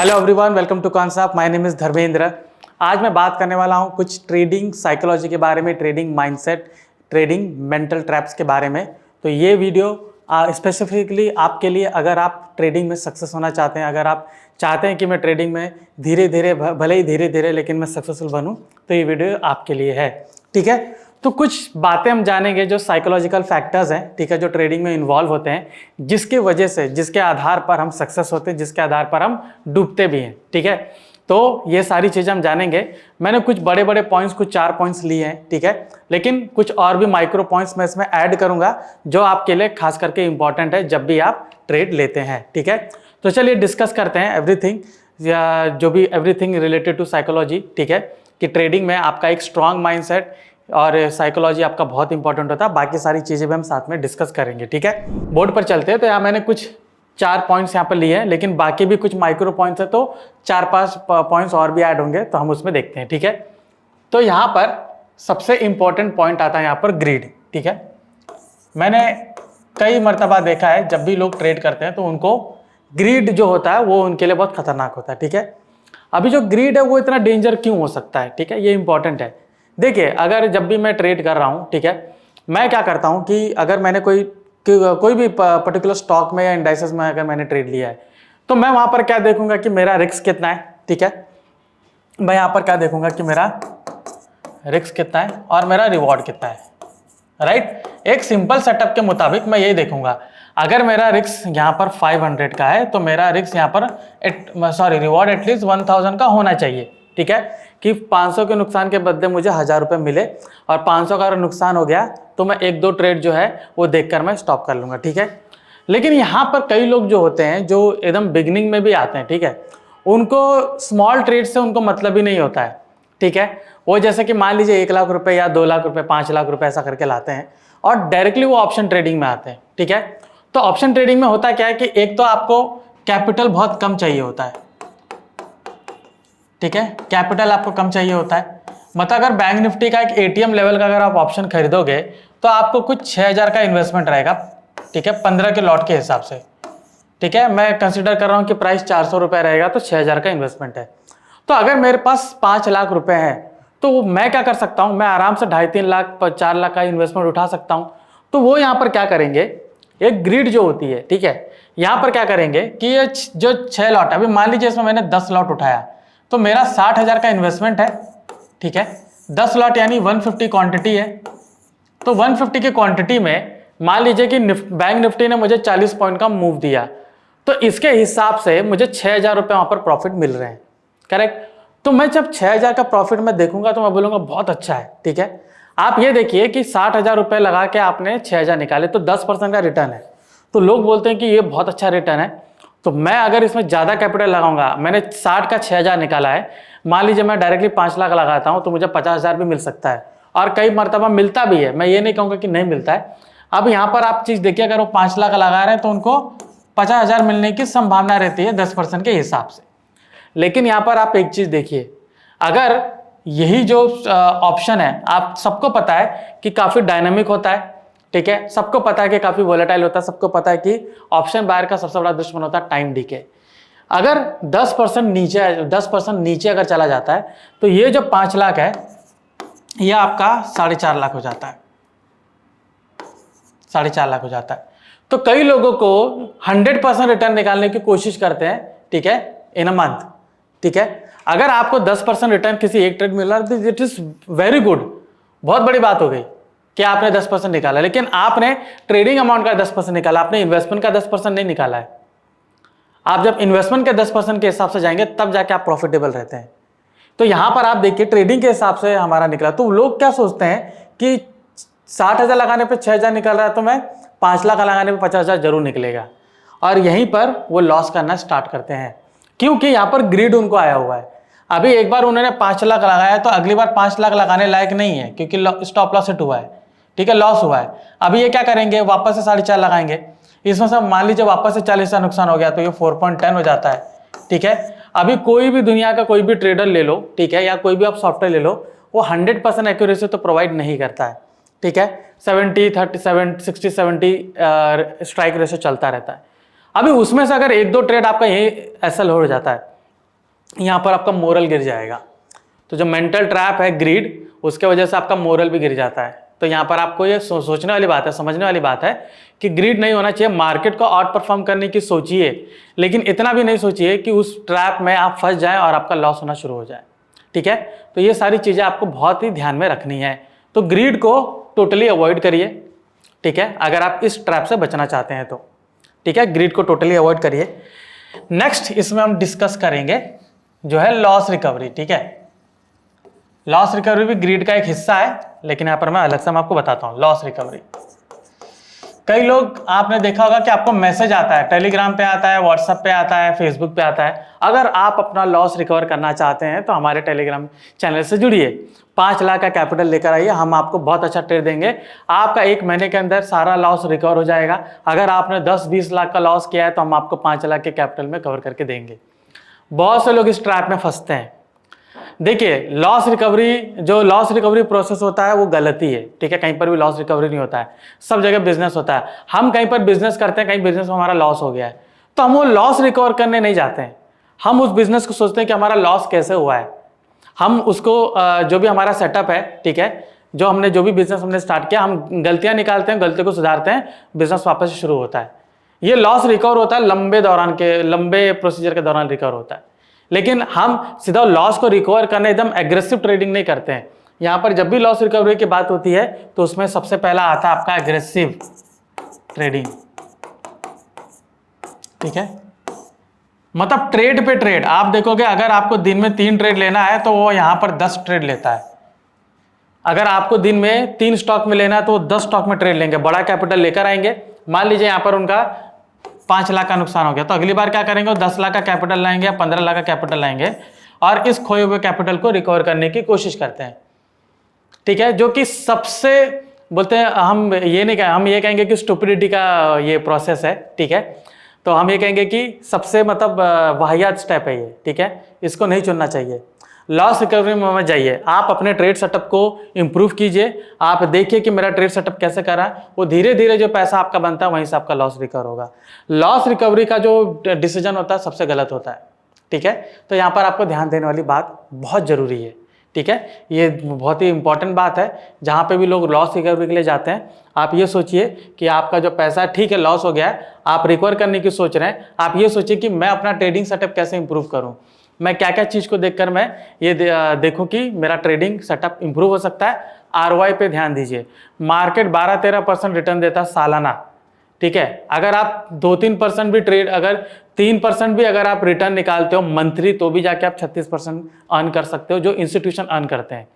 Hello everyone, welcome to concept. My name is Dharmendra. आज मैं बात करने वाला हूं कुछ ट्रेडिंग साइकोलॉजी के बारे में, trading mindset, trading mental traps के बारे में। तो ये वीडियो स्पेसिफिकली आपके लिए, अगर आप ट्रेडिंग में सक्सेस होना चाहते हैं, अगर आप चाहते हैं कि मैं ट्रेडिंग में धीरे धीरे, भले ही धीरे धीरे लेकिन मैं सक्सेसफुल बनूं, तो ये वीडियो आपके लिए है। ठीक है, तो कुछ बातें हम जानेंगे जो साइकोलॉजिकल फैक्टर्स हैं, ठीक है, जो ट्रेडिंग में इन्वॉल्व होते हैं, जिसके वजह से, जिसके आधार पर हम सक्सेस होते हैं, जिसके आधार पर हम डूबते भी हैं। ठीक है, तो ये सारी चीज़ें हम जानेंगे। मैंने कुछ बड़े बड़े पॉइंट्स, कुछ 4 पॉइंट्स लिए हैं, ठीक है, लेकिन कुछ और भी माइक्रो पॉइंट्स मैं इसमें ऐड करूंगा जो आपके लिए खास करके इंपॉर्टेंट है जब भी आप ट्रेड लेते हैं। ठीक है, तो चलिए डिस्कस करते हैं एवरीथिंग, या जो भी एवरीथिंग रिलेटेड टू साइकोलॉजी। ठीक है, कि ट्रेडिंग में आपका एक स्ट्रांग माइंडसेट और साइकोलॉजी आपका बहुत इंपॉर्टेंट होता है। बाकी सारी चीज़ें भी हम साथ में डिस्कस करेंगे। ठीक है, बोर्ड पर चलते हैं। तो यहाँ मैंने कुछ 4 पॉइंट्स यहाँ पर लिए हैं, लेकिन बाकी भी कुछ माइक्रो पॉइंट्स है, तो 4-5 पॉइंट्स और भी ऐड होंगे, तो हम उसमें देखते हैं। ठीक है, तो यहाँ पर सबसे इंपॉर्टेंट पॉइंट आता है यहाँ पर ग्रीड। ठीक है, मैंने कई मरतबा देखा है जब भी लोग ट्रेड करते हैं तो उनको ग्रीड जो होता है वो उनके लिए बहुत खतरनाक होता है। ठीक है, अभी जो ग्रीड है वो इतना डेंजर क्यों हो सकता है, ठीक है, ये इंपॉर्टेंट है। देखिए, अगर जब भी मैं ट्रेड कर रहा हूँ, ठीक है, मैं क्या करता हूँ कि अगर मैंने कोई भी पर्टिकुलर स्टॉक में या इंडाइसेस में अगर मैंने ट्रेड लिया है, तो मैं वहाँ पर क्या देखूंगा कि मेरा रिस्क कितना है। ठीक है, मैं यहाँ पर क्या देखूंगा कि मेरा रिस्क कितना है और मेरा रिवॉर्ड कितना है। राइट, एक सिंपल सेटअप के मुताबिक मैं यही देखूंगा। अगर मेरा रिस्क यहाँ पर 500 का है तो मेरा रिस्क यहाँ पर रिवॉर्ड एटलीस्ट 1000 का होना चाहिए। ठीक है, कि 500 के नुकसान के बदले मुझे 1000 रुपये मिले, और 500 का नुकसान हो गया तो मैं 1-2 ट्रेड जो है वो देखकर मैं स्टॉप कर लूँगा। ठीक है, लेकिन यहाँ पर कई लोग जो होते हैं जो एकदम बिगनिंग में भी आते हैं, ठीक है, उनको स्मॉल ट्रेड से उनको मतलब ही नहीं होता है। ठीक है, वो जैसे कि मान लीजिए 1 लाख रुपए या 2 लाख रुपए, 5 लाख रुपए ऐसा करके लाते हैं और डायरेक्टली वो ऑप्शन ट्रेडिंग में आते हैं। ठीक है, तो ऑप्शन ट्रेडिंग में होता क्या है कि एक तो आपको कैपिटल बहुत कम चाहिए होता है। ठीक है, कैपिटल आपको कम चाहिए होता है। मतलब अगर बैंक निफ्टी का एक एटीएम लेवल का अगर आप ऑप्शन खरीदोगे तो आपको कुछ 6000 का इन्वेस्टमेंट रहेगा। ठीक है, 15 के लॉट के हिसाब से। ठीक है, मैं कंसिडर कर रहा हूँ कि प्राइस 400 रुपये रहेगा, तो 6000 का इन्वेस्टमेंट है। तो अगर मेरे पास 5 लाख रुपए है तो मैं क्या कर सकता हूँ, मैं आराम से 2.5-3 लाख 4 लाख का इन्वेस्टमेंट उठा सकता हूँ। तो वो यहाँ पर क्या करेंगे, एक ग्रिड जो होती है, ठीक है, यहाँ पर क्या करेंगे कि ये जो 6 लॉट, अभी मान लीजिए इसमें मैंने 10 लॉट उठाया तो मेरा 60,000 का इन्वेस्टमेंट है। ठीक है, 10 लॉट यानी 150 क्वांटिटी है। तो 150 की क्वांटिटी में मान लीजिए कि बैंक निफ्टी ने मुझे 40 पॉइंट का मूव दिया, तो इसके हिसाब से मुझे 6000 रुपये वहाँ पर प्रॉफिट मिल रहे हैं। करेक्ट, तो मैं जब 6000 का प्रॉफिट मैं देखूंगा तो मैं बोलूँगा बहुत अच्छा है। ठीक है, आप ये देखिए कि 60,000 रुपये लगा के आपने 6000 निकाले तो 10% का रिटर्न है। तो लोग बोलते हैं कि ये बहुत अच्छा रिटर्न है। तो मैं अगर इसमें ज़्यादा कैपिटल लगाऊंगा, मैंने 60 का 6000 निकाला है, मान लीजिए मैं डायरेक्टली 5 लाख लगाता हूँ तो मुझे 50,000 भी मिल सकता है, और कई मरतबा मिलता भी है। मैं ये नहीं कहूँगा कि नहीं मिलता है। अब यहाँ पर आप चीज़ देखिए, अगर वो 5 लाख लगा रहे हैं तो उनको 50,000 मिलने की संभावना रहती है 10% के हिसाब से। लेकिन यहाँ पर आप एक चीज़ देखिए, अगर यही जो ऑप्शन है, आप सबको पता है कि काफ़ी डायनामिक होता है। ठीक है, सबको पता है कि काफ़ी वोलेटाइल होता है, सबको पता है कि ऑप्शन बायर का सबसे बड़ा दुश्मन होता है टाइम डीके। अगर 10% नीचे अगर चला जाता है तो ये जो 5 लाख है ये आपका 4.5 लाख हो जाता है, 4.5 लाख हो जाता है। तो कई लोगों को 100% रिटर्न निकालने की कोशिश करते हैं, ठीक है, इन अ मंथ। ठीक है, अगर आपको 10% रिटर्न किसी एक ट्रेड मिल रहा है तो इट इज वेरी गुड, बहुत बड़ी बात हो गई कि आपने 10% निकाला। लेकिन आपने ट्रेडिंग अमाउंट का 10% निकाला, आपने इन्वेस्टमेंट का 10% नहीं निकाला है। आप जब इन्वेस्टमेंट के 10% के हिसाब से जाएंगे तब जाके आप प्रॉफिटेबल रहते हैं। तो यहां पर आप देखिए ट्रेडिंग के हिसाब से हमारा निकला। तो लोग क्या सोचते हैं कि 60,000 लगाने पे 6,000 निकल रहा है तो मैं 5 लाख लगाने पे 50,000 जरूर निकलेगा, और यहीं पर वो लॉस करना स्टार्ट करते हैं, क्योंकि यहाँ पर ग्रीड उनको आया हुआ है। अभी एक बार उन्होंने 5 लाख लगाया तो अगली बार 5 लाख लगाने लायक नहीं है, क्योंकि स्टॉप लॉस हिट हुआ है। ठीक है, लॉस हुआ है। अभी ये क्या करेंगे, वापस से 4.5 लगाएंगे। इसमें से मान लीजिए वापस से 40 का नुकसान हो गया तो ये 4.10 हो जाता है। ठीक है, अभी कोई भी दुनिया का कोई भी ट्रेडर ले लो, ठीक है, या कोई भी आप सॉफ्टवेयर ले लो, वो 100% एक्यूरेसी तो प्रोवाइड नहीं करता है। ठीक है, 70-30, 60-70 स्ट्राइक रेशो चलता रहता है। अभी उसमें से अगर 1-2 ट्रेड आपका यही एसएल हो जाता है यहाँ पर आपका मोरल गिर जाएगा। तो जो मेंटल ट्रैप है ग्रीड, उसके वजह से आपका मोरल भी गिर जाता है। तो यहाँ पर आपको ये सोचने वाली बात है, समझने वाली बात है कि ग्रीड नहीं होना चाहिए। मार्केट को आउट परफॉर्म करने की सोचिए, लेकिन इतना भी नहीं सोचिए कि उस ट्रैप में आप फंस जाएं और आपका लॉस होना शुरू हो जाए। ठीक है, तो ये सारी चीज़ें आपको बहुत ही ध्यान में रखनी है। तो ग्रीड को टोटली अवॉइड करिए। ठीक है, अगर आप इस ट्रैप से बचना चाहते हैं तो। ठीक है, ग्रीड को टोटली अवॉइड करिए। नेक्स्ट इसमें हम डिस्कस करेंगे जो है लॉस रिकवरी। ठीक है, लॉस रिकवरी भी ग्रीड का एक हिस्सा है, लेकिन यहां पर मैं अलग से आपको बताता हूं। लॉस रिकवरी, कई लोग आपने देखा होगा कि आपको मैसेज आता है, टेलीग्राम पे आता है, व्हाट्सएप पे आता है, फेसबुक पे आता है। अगर आप अपना लॉस रिकवर करना चाहते हैं तो हमारे टेलीग्राम चैनल से जुड़िए। 5 लाख का कैपिटल लेकर आइए, हम आपको बहुत अच्छा ट्रेड देंगे। आपका 1 महीने के अंदर सारा लॉस रिकवर हो जाएगा। अगर आपने 10-20 लाख का लॉस किया है तो हम आपको 5 लाख के कैपिटल में कवर करके देंगे। बहुत से लोग इस ट्रैप में फंसते हैं। देखिए, लॉस रिकवरी प्रोसेस होता है वो गलती है। ठीक है, कहीं पर भी लॉस रिकवरी नहीं होता है, सब जगह बिजनेस होता है। हम कहीं पर बिजनेस करते हैं, कहीं बिजनेस में हमारा लॉस हो गया है, तो हम वो लॉस रिकवर करने नहीं जाते हैं। हम उस बिजनेस को सोचते हैं कि हमारा लॉस कैसे हुआ है। हम उसको जो भी हमारा सेटअप है, ठीक है, जो भी बिजनेस हमने स्टार्ट किया, हम गलतियां निकालते हैं, गलती को सुधारते हैं, बिजनेस वापस से शुरू होता है। ये लॉस रिकवर होता है लंबे प्रोसीजर के दौरान रिकवर होता है। लेकिन हम सीधा लॉस को रिकवर करने एकदम एग्रेसिव ट्रेडिंग नहीं करते हैं। यहां पर जब भी लॉस रिकवरी की बात होती है तो उसमें सबसे पहला आता है आपका एग्रेसिव ट्रेडिंग। ठीक है, मतलब ट्रेड पे ट्रेड। आप देखोगे अगर आपको दिन में 3 ट्रेड लेना है तो वो यहां पर 10 ट्रेड लेता है। अगर आपको दिन में 3 स्टॉक में लेना है तो 10 स्टॉक में ट्रेड लेंगे, बड़ा कैपिटल लेकर आएंगे। मान लीजिए यहां पर उनका 5 लाख का नुकसान हो गया, तो अगली बार क्या करेंगे, 10 लाख का कैपिटल लाएंगे या 15 लाख का कैपिटल लाएंगे और इस खोए हुए कैपिटल को रिकवर करने की कोशिश करते हैं। ठीक है, जो कि सबसे बोलते हैं, हम ये कहेंगे कि स्टुपिडिटी का ये प्रोसेस है। ठीक है, तो हम ये कहेंगे कि सबसे मतलब वाहियात स्टेप है ये। ठीक है, इसको नहीं चुनना चाहिए। लॉस रिकवरी में मत जाइए, आप अपने ट्रेड सेटअप को इंप्रूव कीजिए। आप देखिए कि मेरा ट्रेड सेटअप कैसे कर रहा है, वो धीरे धीरे जो पैसा आपका बनता है वहीं से आपका लॉस रिकवर होगा। लॉस रिकवरी का जो डिसीजन होता है सबसे गलत होता है। ठीक है, तो यहाँ पर आपको ध्यान देने वाली बात बहुत जरूरी है। ठीक है, ये बहुत ही इंपॉर्टेंट बात है। जहाँ पे भी लोग लॉस रिकवरी के लिए जाते हैं, आप ये सोचिए कि आपका जो पैसा ठीक है लॉस हो गया है, आप रिकवर करने की सोच रहे हैं, आप ये सोचिए कि मैं अपना ट्रेडिंग सेटअप कैसे इंप्रूव करूँ, मैं क्या क्या चीज़ को देखकर मैं ये देखूं कि मेरा ट्रेडिंग सेटअप इंप्रूव हो सकता है। आरओआई पे ध्यान दीजिए। मार्केट 12-13% रिटर्न देता है सालाना। ठीक है, अगर आप 2-3% भी अगर 3% भी अगर आप रिटर्न निकालते हो मंथली, तो भी जाके आप 36% अर्न कर सकते हो, जो इंस्टीट्यूशन अर्न करते हैं।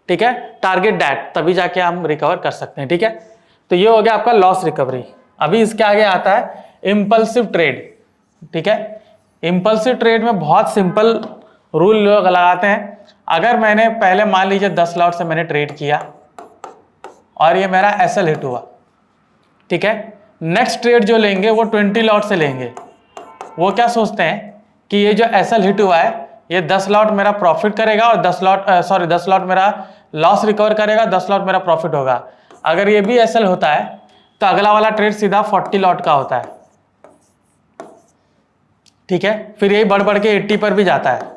ठीक है, टारगेट दैट, तभी जाके हम रिकवर कर सकते हैं। ठीक है, तो ये हो गया आपका लॉस रिकवरी। अभी इसके आगे आता है इम्पल्सिव ट्रेड। ठीक है, इम्पल्सिव ट्रेड में बहुत सिंपल रूल लोग लगाते हैं। अगर मैंने पहले मान लीजिए 10 लॉट से मैंने ट्रेड किया और ये मेरा एसएल हिट हुआ, ठीक है, नेक्स्ट ट्रेड जो लेंगे वो 20 लॉट से लेंगे। वो क्या सोचते हैं कि ये जो एसएल हिट हुआ है ये 10 लॉट मेरा प्रॉफिट करेगा और 10 लॉट मेरा लॉस रिकवर करेगा, 10 लॉट मेरा प्रॉफिट होगा। अगर ये भी एसएल होता है तो अगला वाला ट्रेड सीधा 40 लॉट का होता है। ठीक है, फिर यही बढ़ बढ़ के 80 पर भी जाता है।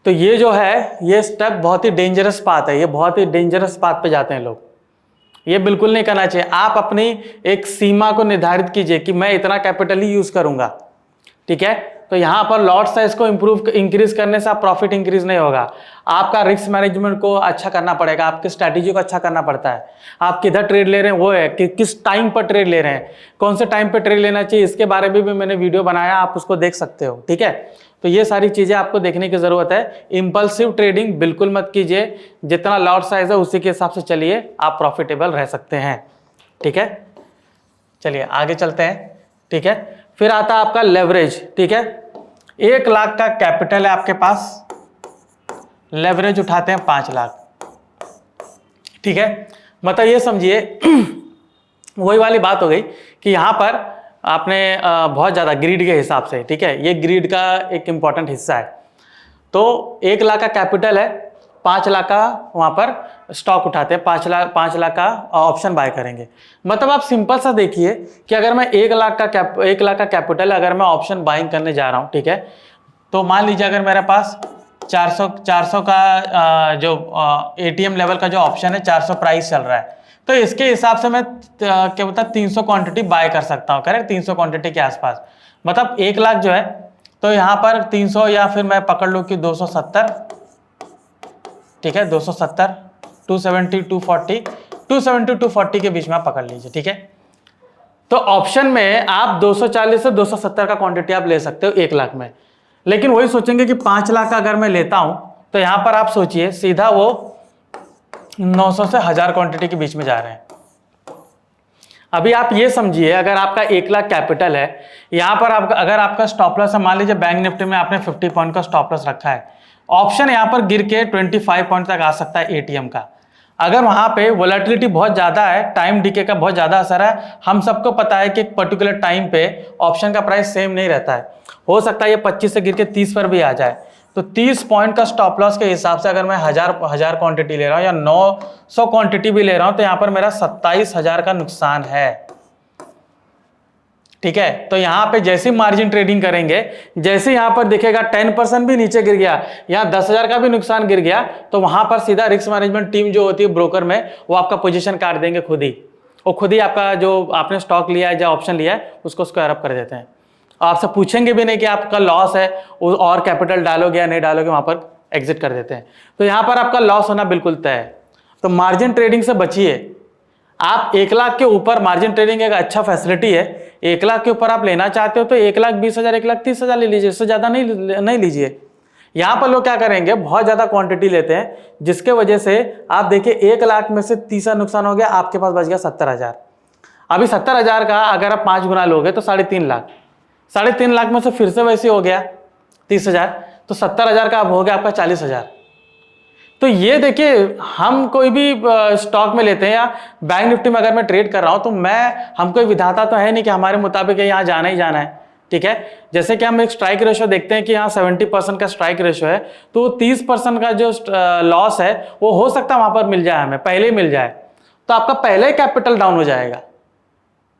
तो ये जो है ये स्टेप बहुत ही डेंजरस पाथ है, ये बहुत ही डेंजरस पाथ पे जाते हैं लोग। ये बिल्कुल नहीं करना चाहिए। आप अपनी एक सीमा को निर्धारित कीजिए कि मैं इतना कैपिटल ही यूज करूंगा। ठीक है, तो यहां पर लॉट साइज को इंक्रीज करने से आप प्रॉफिट इंक्रीज नहीं होगा। आपका रिस्क मैनेजमेंट को अच्छा करना पड़ेगा, आपकी स्ट्रैटेजी को अच्छा करना पड़ता है। आप किधर ट्रेड ले रहे हैं वो है कि किस टाइम पर ट्रेड ले रहे हैं, कौन से टाइम पर ट्रेड लेना चाहिए, इसके बारे में भी मैंने वीडियो बनाया, आप उसको देख सकते हो। ठीक है, तो ये सारी चीजें आपको देखने की जरूरत है। इंपल्सिव ट्रेडिंग बिल्कुल मत कीजिए, जितना लॉट साइज है उसी के हिसाब से चलिए, आप प्रॉफिटेबल रह सकते हैं। ठीक है, चलिए आगे चलते हैं। ठीक है, फिर आता है आपका लेवरेज। ठीक है, 1 लाख का कैपिटल है आपके पास, लेवरेज उठाते हैं 5 लाख। ठीक है, मतलब ये समझिए वही वाली बात हो गई कि यहां पर आपने बहुत ज़्यादा ग्रीड के हिसाब से, ठीक है, ये ग्रीड का एक इंपॉर्टेंट हिस्सा है। तो 1 लाख का कैपिटल है, 5 लाख का वहाँ पर स्टॉक उठाते हैं, 5 लाख का ऑप्शन बाय करेंगे। मतलब आप सिंपल सा देखिए कि अगर मैं 1 लाख का कैपिटल अगर मैं ऑप्शन बाइंग करने जा रहा हूँ, ठीक है, तो मान लीजिए अगर मेरे पास 400 का जो एटीएम लेवल का जो ऑप्शन है 400 प्राइस चल रहा है, तो इसके हिसाब से मैं क्या बोलता 300 क्वांटिटी बाय कर सकता हूँ, करेक्ट, 300 क्वांटिटी के आसपास। मतलब 1 लाख जो है, तो यहाँ पर 300 या फिर मैं पकड़ लूँ कि 270, ठीक है, 270, 270, 240, 270, 240 के बीच में आप पकड़ लीजिए, ठीक है। तो ऑप्शन में आप 240 से 270 का क्वांटिटी आप ले सकते हो 1 लाख में। लेकिन वही सोचेंगे कि 5 लाख का अगर मैं लेता हूं, तो यहां पर आप सोचिए सीधा वो 900 से 1000 क्वांटिटी के बीच में जा रहे हैं। अभी आप ये समझिए, अगर आपका 1 लाख कैपिटल है, यहां पर अगर आपका स्टॉप लॉस है, मान लीजिए बैंक निफ्टी में आपने 50 पॉइंट का स्टॉप लॉस रखा है, ऑप्शन यहां पर गिर के 25 पॉइंट तक आ सकता है एटीएम का। अगर वहां पे वोलेटिलिटी बहुत ज्यादा है, टाइम डीके का बहुत ज्यादा असर है, हम सबको पता है कि एक पर्टिकुलर टाइम पे ऑप्शन का प्राइस सेम नहीं रहता है, हो सकता है ये 25 से गिर के 30 पर भी आ जाए। तो 30 पॉइंट का स्टॉप लॉस के हिसाब से अगर मैं हजार क्वांटिटी ले रहा हूं या 900 क्वांटिटी भी ले रहा हूं, तो यहां पर मेरा 27,000 का नुकसान है, ठीक है। तो यहां पे जैसे मार्जिन ट्रेडिंग करेंगे, जैसे यहां पर दिखेगा 10% भी नीचे गिर गया, यहां 10,000 का भी नुकसान गिर गया, तो वहां पर सीधा रिस्क मैनेजमेंट टीम जो होती है ब्रोकर में, वो आपका पोजीशन काट देंगे खुद ही, और खुद ही आपका जो आपने स्टॉक लिया है या ऑप्शन लिया है उसको स्क्वायर अप कर देते हैं। आपसे पूछेंगे भी नहीं कि आपका लॉस है और कैपिटल डालोगे या नहीं डालोगे, वहां पर एग्जिट कर देते हैं। तो यहां पर आपका लॉस होना बिल्कुल तय है। तो मार्जिन ट्रेडिंग से बचिए। आप 1 लाख के ऊपर मार्जिन ट्रेडिंग एक अच्छा फैसिलिटी है। 1 लाख के ऊपर आप लेना चाहते हो तो 1,20,000 1,30,000 ले लीजिए, इससे ज्यादा नहीं लीजिए। यहां पर लोग क्या करेंगे, बहुत ज्यादा क्वांटिटी लेते हैं, जिसके वजह से आप देखिए 1 लाख में से 30 नुकसान हो गया, आपके पास बच गया 70,000। अभी 70,000 का अगर आप 5 गुना लोगे तो 3.5 लाख, 3.5 लाख में से फिर से वैसे हो गया 30,000, तो 70,000 का अब हो गया आपका 40,000। तो ये देखिए, हम कोई भी स्टॉक में लेते हैं या बैंक निफ्टी में अगर मैं ट्रेड कर रहा हूं, तो हम कोई विधाता तो है नहीं कि हमारे मुताबिक यहाँ जाना ही जाना है, ठीक है। जैसे कि हम एक स्ट्राइक रेशो देखते हैं कि यहाँ 70% का स्ट्राइक रेशो है, तो 30% का जो लॉस है वो हो सकता है वहां पर मिल जाए, हमें पहले ही मिल जाए, तो आपका पहले ही कैपिटल डाउन हो जाएगा।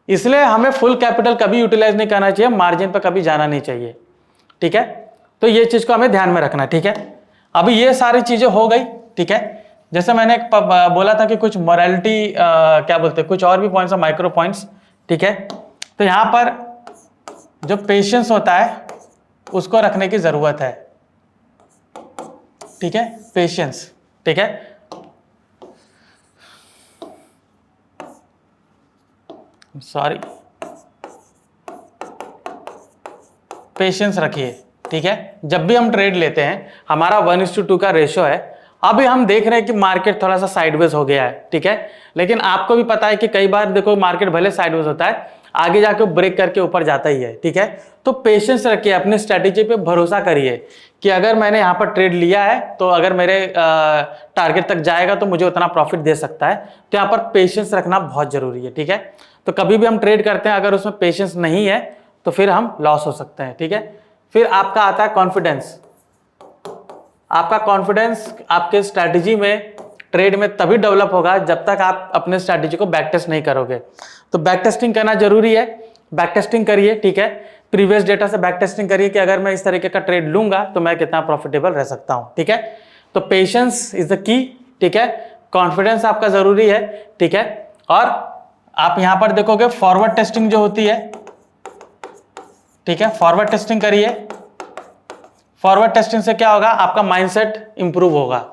इसलिए हमें फुल कैपिटल कभी यूटिलाइज नहीं करना चाहिए, मार्जिन पर कभी जाना नहीं चाहिए, ठीक है। तो ये चीज को हमें ध्यान में रखना, ठीक है। अभी ये सारी चीजें हो गई, ठीक है। जैसे मैंने बोला था कि कुछ मोरालिटी क्या बोलते हैं, कुछ और भी पॉइंट्स, माइक्रो पॉइंट्स, ठीक है। तो यहां पर जो पेशेंस होता है उसको रखने की जरूरत है, ठीक है, पेशेंस, ठीक है। सॉरी, पेशेंस रखिए, ठीक है। जब भी हम ट्रेड लेते हैं, हमारा 1:2 का रेशो है। अभी हम देख रहे हैं कि मार्केट थोड़ा सा साइडवेज हो गया है, ठीक है, लेकिन आपको भी पता है कि कई बार देखो मार्केट भले साइडवेज होता है, आगे जाके ब्रेक करके ऊपर जाता ही है, ठीक है। तो पेशेंस रखिए, अपनी स्ट्रेटेजी पे भरोसा करिए कि अगर मैंने यहाँ पर ट्रेड लिया है तो अगर मेरे टारगेट तक जाएगा तो मुझे उतना प्रॉफिट दे सकता है। तो यहाँ पर पेशेंस रखना बहुत जरूरी है, ठीक है। तो कभी भी हम ट्रेड करते हैं, अगर उसमें पेशेंस नहीं है तो फिर हम लॉस हो सकते हैं, ठीक है। फिर आपका आता है कॉन्फिडेंस। आपका कॉन्फिडेंस आपके स्ट्रैटेजी में, ट्रेड में तभी डेवलप होगा जब तक आप अपने स्ट्रैटेजी को बैक टेस्ट नहीं करोगे। तो बैक टेस्टिंग करना जरूरी है, बैक टेस्टिंग करिए, ठीक है। प्रीवियस डेटा से बैक टेस्टिंग करिए कि अगर मैं इस तरीके का ट्रेड लूंगा तो मैं कितना प्रॉफिटेबल रह सकता हूं, ठीक है। तो पेशेंस इज द की, ठीक है। कॉन्फिडेंस आपका जरूरी है, ठीक है। और आप यहां पर देखोगे फॉरवर्ड टेस्टिंग जो होती है, ठीक है, फॉरवर्ड टेस्टिंग करिए। फॉरवर्ड टेस्टिंग से क्या होगा, आपका माइंडसेट इंप्रूव होगा,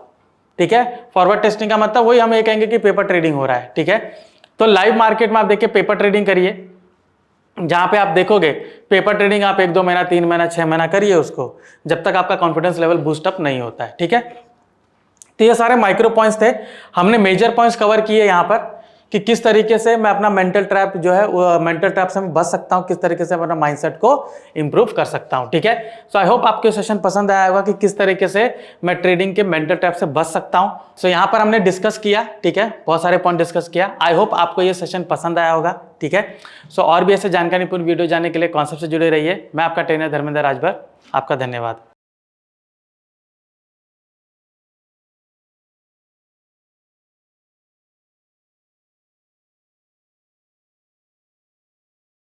ठीक है। फॉरवर्ड टेस्टिंग का मतलब वही हम ये कहेंगे कि पेपर ट्रेडिंग हो रहा है, ठीक है। तो लाइव मार्केट में आप देखिए पेपर ट्रेडिंग करिए, जहां पे आप देखोगे पेपर ट्रेडिंग आप 1-2 महीना, 3 महीना, 6 महीना करिए उसको, जब तक आपका कॉन्फिडेंस लेवल बूस्ट अप नहीं होता है, ठीक है। तो ये सारे माइक्रो पॉइंट्स थे, हमने मेजर पॉइंट्स कवर किए यहाँ पर कि किस तरीके से मैं अपना मेंटल ट्रैप जो है, वो मेंटल ट्रैप से मैं बच सकता हूँ, किस तरीके से अपना माइंडसेट को इंप्रूव कर सकता हूँ, ठीक है। सो आई होप आपको सेशन पसंद आया होगा कि किस तरीके से मैं ट्रेडिंग के मेंटल ट्रैप से बच सकता हूँ। सो यहाँ पर हमने डिस्कस किया, ठीक है, बहुत सारे पॉइंट डिस्कस किया। आई होप आपको ये सेशन पसंद आया होगा, ठीक है। सो और भी ऐसे जानकारीपूर्ण वीडियो जानने के लिए कॉन्सेप्ट से जुड़े रहिए। मैं आपका ट्रेनर धर्मेंद्र राजभर, आपका धन्यवाद।